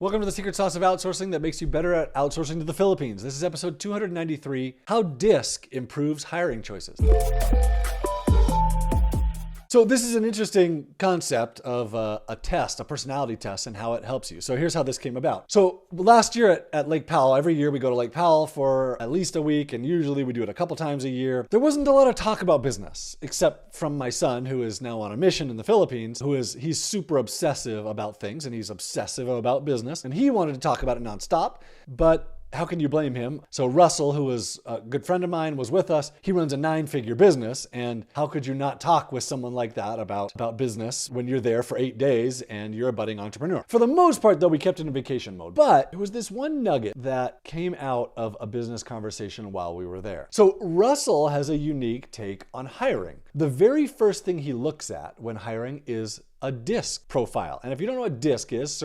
Welcome to the secret sauce of outsourcing that makes you better at outsourcing to the Philippines. This is episode 293, How DISC Improves Hiring Choices. So this is an interesting concept of a test, a personality test, and how it helps you. So here's how this came about. So last year at Lake Powell, every year we go to Lake Powell for at least a week, and usually we do it a couple times a year. There wasn't a lot of talk about business, except from my son, who is now on a mission in the Philippines, he's super obsessive about things, and he's obsessive about business, and he wanted to talk about it nonstop, but how can you blame him? So Russell, who was a good friend of mine, was with us. He runs a 9-figure business. And how could you not talk with someone like that about business when you're there for 8 days and you're a budding entrepreneur? For the most part, though, we kept it in vacation mode. But there was this one nugget that came out of a business conversation while we were there. So Russell has a unique take on hiring. The very first thing he looks at when hiring is a DISC profile. And if you don't know what DISC is,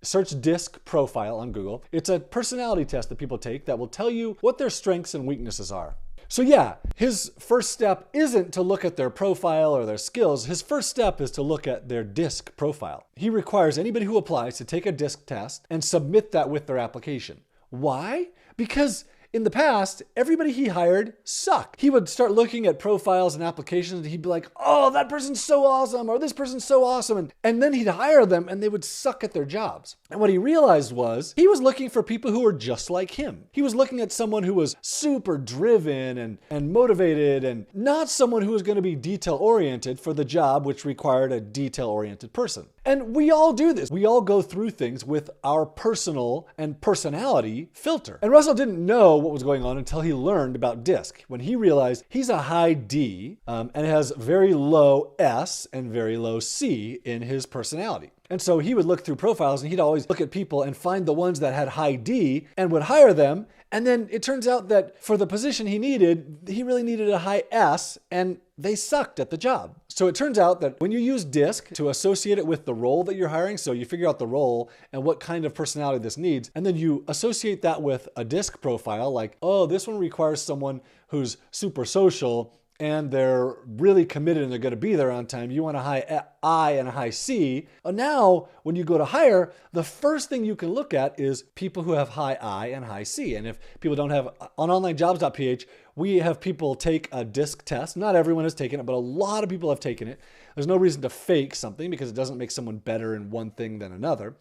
search DISC profile on Google. It's a personality test that people take that will tell you what their strengths and weaknesses are. So yeah, his first step isn't to look at their profile or their skills. His first step is to look at their DISC profile. He requires anybody who applies to take a DISC test and submit that with their application. Why? Because in the past, everybody he hired sucked. He would start looking at profiles and applications and he'd be like, oh, that person's so awesome, or this person's so awesome. And then he'd hire them and they would suck at their jobs. And what he realized was he was looking for people who were just like him. He was looking at someone who was super driven and motivated, and not someone who was going to be detail-oriented for the job, which required a detail-oriented person. And we all do this. We all go through things with our personal and personality filter. And Russell didn't know what was going on until he learned about DISC, when he realized he's a high D and has very low S and very low C in his personality. And so he would look through profiles and he'd always look at people and find the ones that had high D and would hire them. And then it turns out that for the position he really needed a high S, and they sucked at the job. So it turns out that when you use DISC to associate it with the role that you're hiring, so you figure out the role and what kind of personality this needs, and then you associate that with a DISC profile, like, oh, this one requires someone who's super social and they're really committed and they're going to be there on time. You want a high I and a high C. Now, when you go to hire, the first thing you can look at is people who have high I and high C. And if people don't have, on Onlinejobs.ph, we have people take a DISC test. Not everyone has taken it, but a lot of people have taken it. There's no reason to fake something because it doesn't make someone better in one thing than another.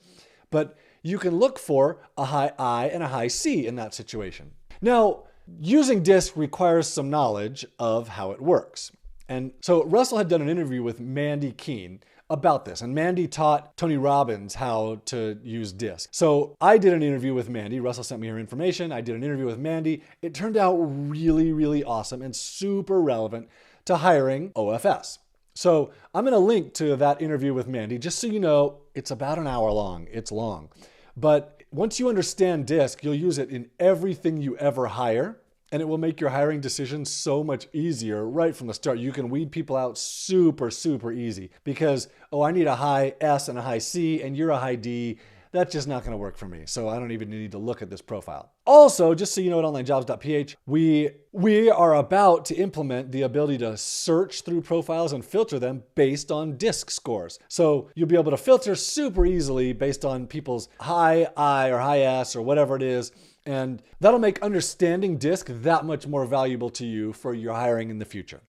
But you can look for a high I and a high C in that situation. Now, using DISC requires some knowledge of how it works. And so Russell had done an interview with Mandy Keene about this, and Mandy taught Tony Robbins how to use DISC. So I did an interview with Mandy. Russell sent me her information. I did an interview with Mandy. It turned out really, really awesome and super relevant to hiring OFS. So I'm going to link to that interview with Mandy, just so you know, it's about an hour long. It's long. But once you understand DISC, you'll use it in everything you ever hire, and it will make your hiring decisions so much easier right from the start. You can weed people out super, super easy because, oh, I need a high S and a high C, and you're a high D. That's just not going to work for me. So I don't even need to look at this profile. Also, just so you know, at Onlinejobs.ph, we are about to implement the ability to search through profiles and filter them based on DISC scores. So you'll be able to filter super easily based on people's high I or high S or whatever it is. And that'll make understanding DISC that much more valuable to you for your hiring in the future.